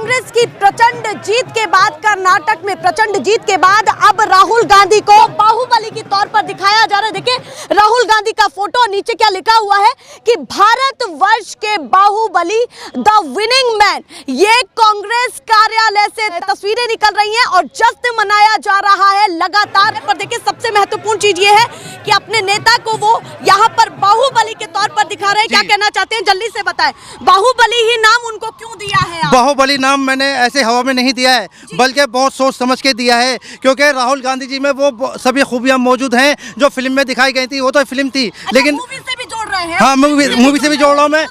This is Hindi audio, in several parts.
कांग्रेस की प्रचंड जीत के बाद, कर्नाटक में प्रचंड जीत के बाद अब राहुल गांधी को बाहुबली के तौर पर दिखाया जा रहा है। देखिए राहुल गांधी का फोटो, नीचे क्या लिखा हुआ है कि भारतवर्ष के बाहुबली द विनिंग मैन। ये कांग्रेस कार्यालय से तस्वीरें निकल रही हैं और जश्न मनाया जा रहा है लगातार। पर देखिए सबसे महत्वपूर्ण चीज ये है कि अपने नेता को वो यहाँ पर बाहुबली के तौर पर दिखा रहे हैं। क्या कहना चाहते हैं, जल्दी से बताएं, बाहुबली ही नाम उनको क्यों दिया है? बाहुबली नाम मैंने ऐसे हवा में नहीं दिया है, बल्कि बहुत सोच समझ के दिया है, क्योंकि राहुल गांधी जी में वो सभी खूबियां मौजूद हैं जो फिल्म में दिखाई गई थी। वो तो फिल्म थी, लेकिन मूवी से भी जोड़ रहे हैं। हाँ, मूवी से भी जोड़ रहा हूँ मैं।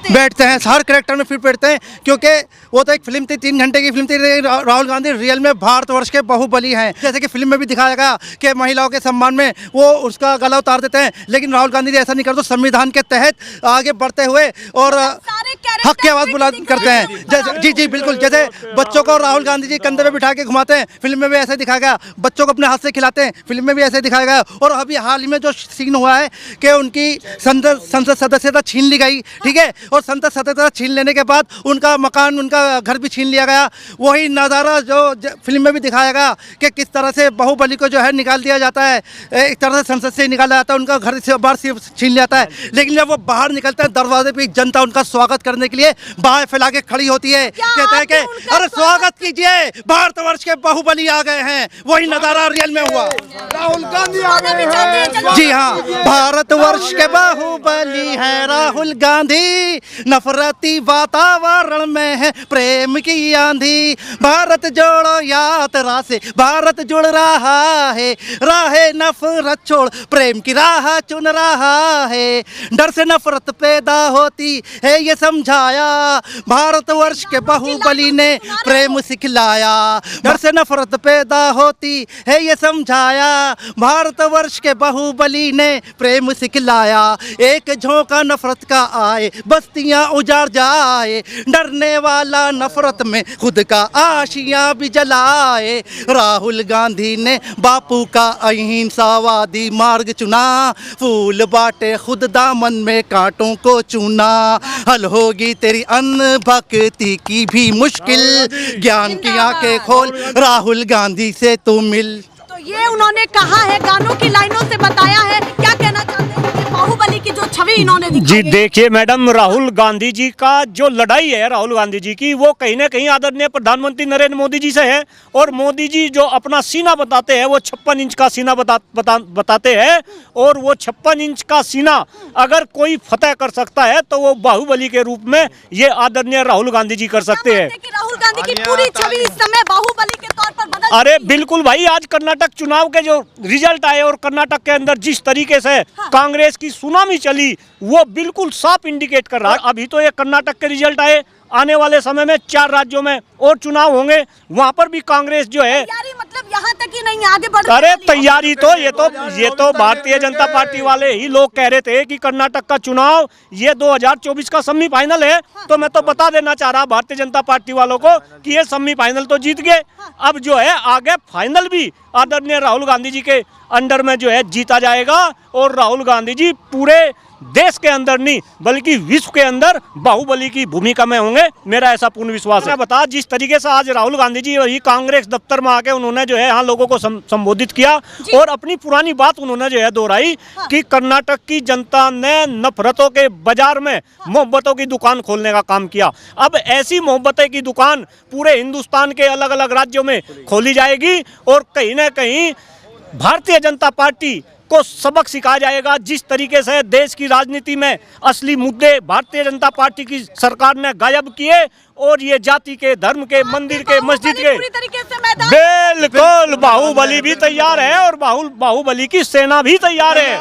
बैठते हैं हर कैरेक्टर में फिट बैठते हैं, क्योंकि वो तो एक फिल्म थी, 3 घंटे की फिल्म थी। राहुल गांधी रियल में भारतवर्ष के बाहुबली हैं। जैसे कि फिल्म में भी दिखाया गया कि महिलाओं के सम्मान में वो उसका गला उतार देते हैं, लेकिन राहुल गांधी जी ऐसा नहीं करते। संविधान के तहत आगे बढ़ते हुए और हक की आवाज़ बुलंद करते हैं। जैसे जी बिल्कुल, जैसे बच्चों को राहुल गांधी जी कंधे पे बिठा के घुमाते हैं, फिल्म में भी ऐसे दिखाया गया। बच्चों को अपने हाथ से खिलाते हैं, फिल्म में भी ऐसे दिखाया गया। और अभी हाल ही में जो सीन हुआ है कि उनकी संसद सदस्यता छीन ली गई, ठीक है, और संसद सदस्यता छीन लेने के बाद उनका मकान, उनका घर भी छीन लिया गया। वही नज़ारा जो फिल्म में भी दिखाया गया कि किस तरह से बाहुबली को जो है निकाल दिया जाता है, एक तरह से संसद से निकाला जाता है, उनका घर से बाहर से छीन लिया जाता है। लेकिन जब वो बाहर निकलते हैं, दरवाजे पे जनता उनका स्वागत करने के लिए बाहें फैला के खड़ी होती है, कहते हैं कि अरे स्वागत कीजिए, भारतवर्ष के बाहुबली आ गए हैं। वही नज़ारा रियल में हुआ, राहुल गांधी आ गए हैं। जी हाँ, भारतवर्ष के बाहुबली है राहुल गांधी। नफरती वातावरण में है प्रेम की आंधी। भारत जोड़ो यात्रा से भारत जुड़ रहा है, राहे नफरत छोड़ प्रेम की राह चुन रहा है। डर से नफरत पैदा होती है ये समझाया, भारतवर्ष के बाहुबली ने प्रेम सिखलाया। डर से नफरत पैदा होती है ये समझाया, भारतवर्ष के बाहुबली ने प्रेम सिखलाया। एक झोंका नफरत का आए, बस्तियां उजाड़ जाए, डरने वाला नफरत में खुद का आशियां भी जलाए। राहुल गांधी ने बापू का अहिंसावादी मार्ग चुना, फूल बांटे खुद दामन में कांटों को चुना। हल होगी तेरी अन्न भक्ति की भी मुश्किल, ज्ञान की आंखें खोल राहुल गांधी से तू मिल। तो ये उन्होंने कहा है, गानों की लाइनों से बताया है। क्या कहना चाहते हैं बाहुबली की जो छवि इन्होंने दिखाई? जी देखिए मैडम, राहुल गांधी जी का जो लड़ाई है, राहुल गांधी जी की, वो कहीं ना कहीं आदरणीय प्रधानमंत्री नरेंद्र मोदी जी से है। और मोदी जी जो अपना सीना बताते हैं, वो 56 इंच का सीना बताते हैं। और वो 56 इंच का सीना अगर कोई फतेह कर सकता है तो वो बाहुबली के रूप में ये आदरणीय राहुल गांधी जी कर सकते हैं। राहुल गांधी की पूरी छवि इस समय बाहुबली के तौर पर बदल। अरे बिल्कुल भाई, आज कर्नाटक चुनाव के जो रिजल्ट आए और कर्नाटक के अंदर जिस तरीके से कांग्रेस की सुनामी चली, वो बिल्कुल साफ इंडिकेट कर रहा है। अभी तो ये कर्नाटक के रिजल्ट आए, आने वाले समय में 4 राज्यों में और चुनाव होंगे, वहां पर भी कांग्रेस जो है, मतलब यहाँ तक ही नहीं आगे बढ़। अरे तैयारी तो ये तो भारतीय जनता पार्टी वाले ही लोग कह रहे थे कि कर्नाटक का चुनाव ये 2024 का सेमीफाइनल है। तो मैं तो बता देना चाह रहा भारतीय जनता पार्टी वालों को कि ये सेमीफाइनल तो जीत गए, अब जो है आगे फाइनल भी आदरणीय राहुल गांधी जी के अंडर में जो है जीता जाएगा। और राहुल गांधी जी पूरे देश के अंदर नहीं बल्कि विश्व के अंदर बाहुबली की भूमिका में होंगे, मेरा ऐसा पूर्ण विश्वास है। बता जिस तरीके से आज राहुल गांधी जी वही कांग्रेस दफ्तर में आके उन्होंने जो है यहाँ लोगों को संबोधित किया और अपनी पुरानी बात उन्होंने जो है दोहराई कि कर्नाटक की जनता ने नफरतों के बाजार में मोहब्बतों की दुकान खोलने का काम किया। अब ऐसी मोहब्बतें की दुकान पूरे हिंदुस्तान के अलग अलग राज्यों में खोली जाएगी और कहीं ना कहीं भारतीय जनता पार्टी को सबक सिखाया जाएगा। जिस तरीके से देश की राजनीति में असली मुद्दे भारतीय जनता पार्टी की सरकार ने गायब किए और ये जाति के, धर्म के, मंदिर के, मस्जिद के, बिल्कुल बाहुबली भी तैयार है और बाहुबली की सेना भी तैयार है।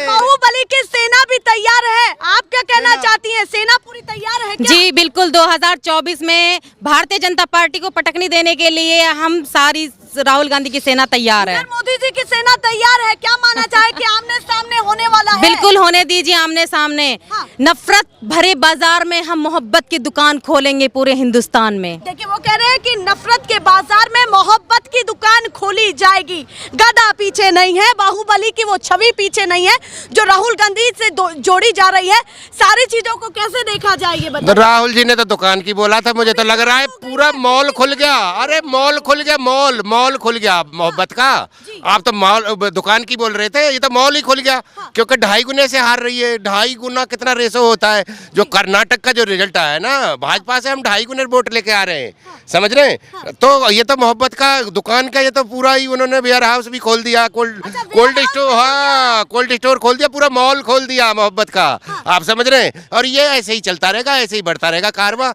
बाहुबली की सेना भी तैयार है। आप क्या कहना चाहती हैं, सेना पूरी तैयार है क्या? जी बिल्कुल, 2024 में भारतीय जनता पार्टी को पटकनी देने के लिए हम सारी राहुल गांधी की सेना तैयार है। मोदी जी की सेना तैयार है। क्या माना जाए कि आमने सामने होने वाला है? बिल्कुल होने दीजिए आमने सामने। नफरत भरे बाजार में हम मोहब्बत की दुकान खोलेंगे पूरे पूरे हिंदुस्तान में। देखिए वो कह रहे हैं कि नफरत के बाजार में मोहब्बत की दुकान खोली जाएगी। गदा पीछे नहीं है, बाहुबली की वो छवि पीछे नहीं है जो राहुल गांधी से जोड़ी जा रही है। सारी चीजों को कैसे देखा जाए ये बताइए। राहुल जी ने तो दुकान की बोला था, मुझे तो लग रहा है पूरा मॉल खुल गया। अरे मॉल खुल गया, मॉल खुल गया मोहब्बत का। आप तो मॉल दुकान की बोल रहे थे, ये तो मॉल ही खुल गया। क्योंकि 2.5 गुने से हार रही है। 2.5 गुना कितना रेशो होता है। जो कर्नाटक का जो रिजल्ट आया ना, भाजपा से हम 2.5 गुने वोट लेके आ रहे हैं, समझ रहे हैं। तो ये तो मोहब्बत का दुकान का, ये तो पूरा ही उन्होंने वेयर हाउस भी खोल दिया, कोल्ड स्टोर, हाँ कोल्ड स्टोर खोल दिया, पूरा मॉल खोल दिया मोहब्बत का। आप समझ रहे हैं। और ये ऐसे ही चलता रहेगा, ऐसे ही बढ़ता रहेगा कारवां।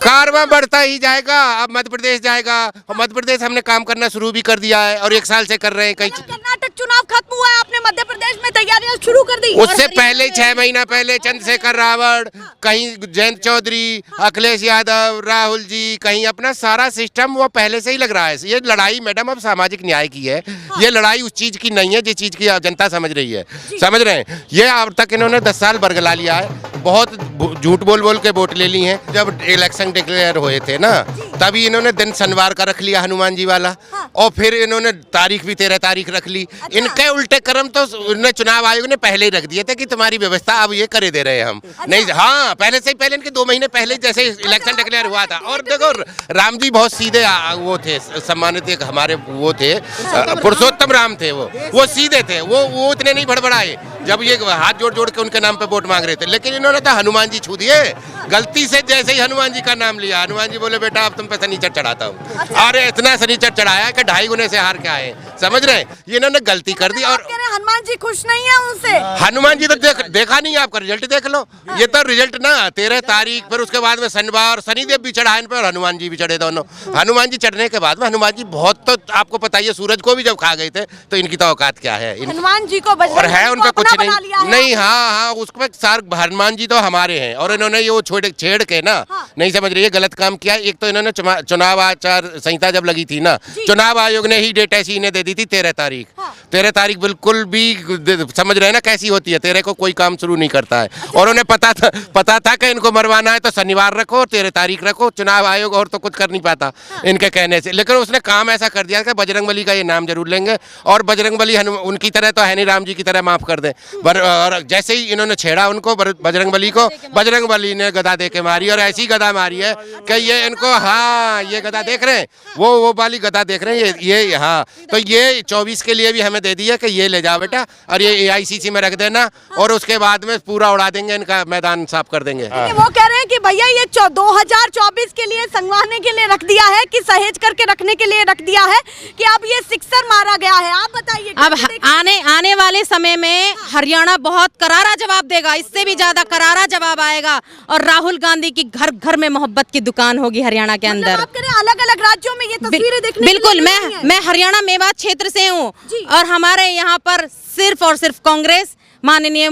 कारवां बढ़ता ही जाएगा। अब मध्य प्रदेश जाएगा, और मध्य प्रदेश हमने काम करना शुरू भी कर दिया है और 1 साल से कर रहे हैं। कई कर्नाटक चुनाव खत्म हुआ है, आपने मध्य प्रदेश में तैयारियां शुरू कर दी। उससे पहले 6 महीना पहले चंद्रशेखर रावण, कहीं जयंत चौधरी, अखिलेश यादव, राहुल जी, कहीं अपना सारा सिस्टम वो पहले से ही लग रहा है। ये लड़ाई मैडम अब सामाजिक न्याय की है। ये लड़ाई उस चीज की नहीं है जिस चीज की जनता समझ रही है, समझ रहे हैं। ये अब तक इन्होंने 10 साल बरगला लिया है। बहुत झूठ बोल के वोट ले ली हैं। जब इलेक्शन डिक्लेयर हुए थे ना, तभी इन्होंने दिन शनिवार का रख लिया, हनुमान जी वाला। और फिर इन्होंने तारीख भी 13 तारीख रख ली। इनके उल्टे कर्म तो उन्होंने चुनाव आयोग ने पहले ही रख दिए थे कि तुम्हारी व्यवस्था अब ये करे दे रहे हैं हम। नहीं, हाँ पहले से ही, पहले इनके 2 महीने पहले जैसे इलेक्शन डिक्लेयर हुआ था। और देखो राम जी बहुत सीधे वो थे, सम्मानित एक हमारे वो थे, पुरुषोत्तम राम थे। वो सीधे थे, वो इतने नहीं भड़बड़ाए जब ये हाथ जोड़ के उनके नाम पे वोट मांग रहे थे। लेकिन इन्होंने तो हनुमान जी छू दिए गलती से। जैसे ही हनुमान जी का नाम लिया, हनुमान जी बोले बेटा अब तुम पे शनिचर चढ़ाता हूँ। अरे इतना शनिचर चढ़ाया कि 2.5 गुने से हार के आए, समझ रहे। ये इन्होंने गलती कर दी। और हनुमान जी खुश नहीं है उनसे। हनुमान जी तो देखा नहीं, आपका रिजल्ट देख लो। ये तो रिजल्ट ना 13 तारीख, फिर उसके बाद में शनिवार, शनिदेव भी चढ़ा इन पर और हनुमान जी भी चढ़े दोनों। हनुमान जी चढ़ने के बाद में हनुमान जी बहुत, तो आपको पता ही है, सूरज को भी जब खा गए थे तो इनकी तो औकात क्या है। हनुमान जी को और है उनका कुछ नहीं। हाँ उसको सार हनुमान जी तो हमारे हैं। और इन्होंने ये छेड़ के ना, नहीं समझ रही है, गलत काम किया। एक तो इन्होंने चुनाव आचार संहिता जब लगी थी ना, चुनाव आयोग ने ही डेट ऐसी इन्हें दे दी थी 13 तारीख। 13 तारीख बिल्कुल भी समझ रहे हैं ना कैसी होती है। 13 को कोई काम शुरू नहीं करता है। और उन्हें पता था कि इनको मरवाना है तो शनिवार रखो और 13 तारीख रखो। चुनाव आयोग और तो कुछ कर नहीं पाता इनके कहने से। लेकिन उसने काम ऐसा कर दिया कि बजरंगबली का ये नाम जरूर लेंगे। और बजरंगबली उनकी तरह तो है नहीं, राम जी की तरह माफ कर दें। और जैसे ही इन्होंने छेड़ा उनको, बजरंगबली को, बजरंगबली ने गदा दे के मारी। और ऐसी गदा मारी है कि ये इनको, हाँ ये गदा देख रहे हैं, वो वाली गदा देख रहे हैं ये हाँ। तो ये 24 के लिए भी हमें दे दिया कि ये ले जाओ बेटा और ये AICC में रख देना। और उसके बाद में पूरा उड़ा देंगे, इनका मैदान साफ कर देंगे। वो कह रहे हैं कि भैया ये 2024 के लिए संगवारने के लिए रख दिया है कि सहेज करके रखने के लिए रख दिया है कि अब ये सिक्सर मारा गया है। आप बताइए। अब आने वाले समय में हरियाणा बहुत करारा जवाब देगा, इससे भी ज्यादा करारा जवाब आएगा। और राहुल गांधी की घर घर में मोहब्बत की दुकान होगी हरियाणा के अंदर। आप कह रहे हैं अलग अलग राज्यों में ये तस्वीरें देखने बिल्कुल। मैं हरियाणा मेवात क्षेत्र से हूँ और हमारे यहाँ पर सिर्फ और सिर्फ कांग्रेस, माननीय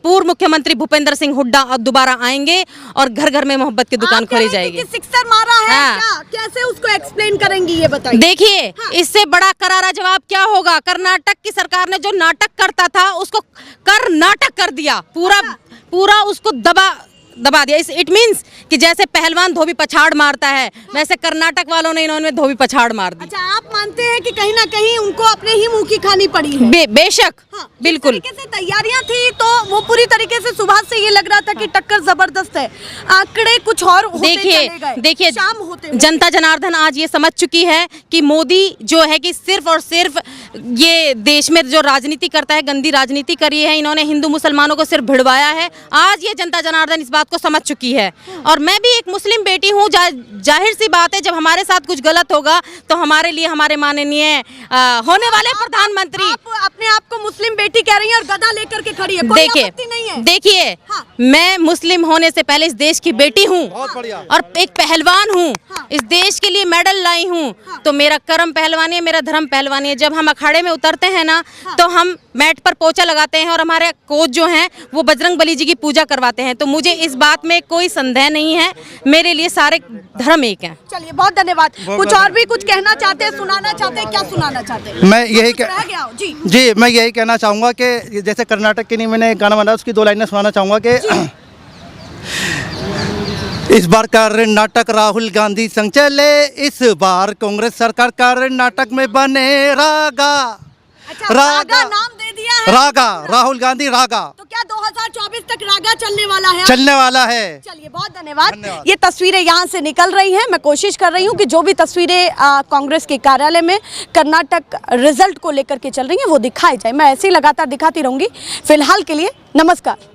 पूर्व मुख्यमंत्री भूपेंद्र सिंह हुड्डा अब दोबारा आएंगे और घर घर में मोहब्बत की दुकान खोली जाएगी। सिक्सर मारा है हाँ। क्या? कैसे उसको एक्सप्लेन करेंगी ये बताइए। देखिए हाँ। इससे बड़ा करारा जवाब क्या होगा। कर्नाटक की सरकार ने जो नाटक करता था उसको कर्नाटक कर दिया, पूरा उसको दबा दिया। इट मींस कि जैसे पहलवान धोबी पछाड़ मारता है, वैसे कर्नाटक वालों ने इन्होंने धोबी पछाड़ मार दी। अच्छा, आप मानते हैं कि कहीं ना कहीं उनको अपने ही मुंह की खानी पड़ी है? बेशक। हाँ, बिल्कुल। तरीके से तैयारियां थी तो वो पूरी तरीके से सुबह से ये लग रहा था कि टक्कर जबरदस्त है। आंकड़े कुछ और होते चले गए। देखिए शाम होते जनता जनार्दन आज ये समझ चुकी है कि मोदी जो है कि सिर्फ और सिर्फ ये देश में जो राजनीति करता है, गंदी राजनीति करी है। इन्होंने हिंदू मुसलमानों को सिर्फ भिड़वाया है। आज ये जनता जनार्दन इस बात को समझ चुकी है। और मैं भी एक मुस्लिम बेटी हूँ। जाहिर सी बात है जब हमारे साथ कुछ गलत होगा तो हमारे लिए हमारे माननीय होने वाले प्रधानमंत्री। आप अपने आप को मुस्लिम बेटी कह रही हैं और गदा लेकर के खड़ी है, कोई आपत्ति नहीं है। देखिए हाँ। मैं मुस्लिम होने से पहले इस देश की बेटी हूँ और एक पहलवान हूँ। हाँ। इस देश के लिए मेडल लाई हूँ। हाँ। तो मेरा कर्म पहलवानी है, मेरा धर्म पहलवानी है। जब हम अखाड़े में उतरते हैं ना, तो हम मैट पर पोछा लगाते हैं और हमारे कोच जो हैं वो बजरंगबली जी की पूजा करवाते हैं। तो मुझे इस बात में कोई संदेह नहीं है, मेरे लिए सारे धर्म एक हैं। चलिए बहुत धन्यवाद। कुछ और भी कुछ कहना चाहते हैं, सुनाना चाहते हैं? क्या सुनाना चाहते हैं? मैं यही जी मैं यही कहना चाहूँगा कि जैसे कर्नाटक के लिए मैंने गाना बनाया, उसकी 2 लाइनें सुनाना चाहूँगा कि इस बार कर्नाटक राहुल गांधी संग चले, इस बार कांग्रेस सरकार कर्नाटक में बने रागा। अच्छा, रागा नाम दे दिया है। रागा, राहुल गांधी रागा। तो क्या 2024 तक रागा चलने वाला है? चलने वाला है। चलिए, बहुत धन्यवाद। ये तस्वीरें यहाँ से निकल रही हैं। मैं कोशिश कर रही हूँ कि जो भी तस्वीरें कांग्रेस के कार्यालय में कर्नाटक रिजल्ट को लेकर के चल रही हैं वो दिखाई जाए। मैं ऐसे ही लगातार दिखाती रहूंगी। फिलहाल के लिए नमस्कार।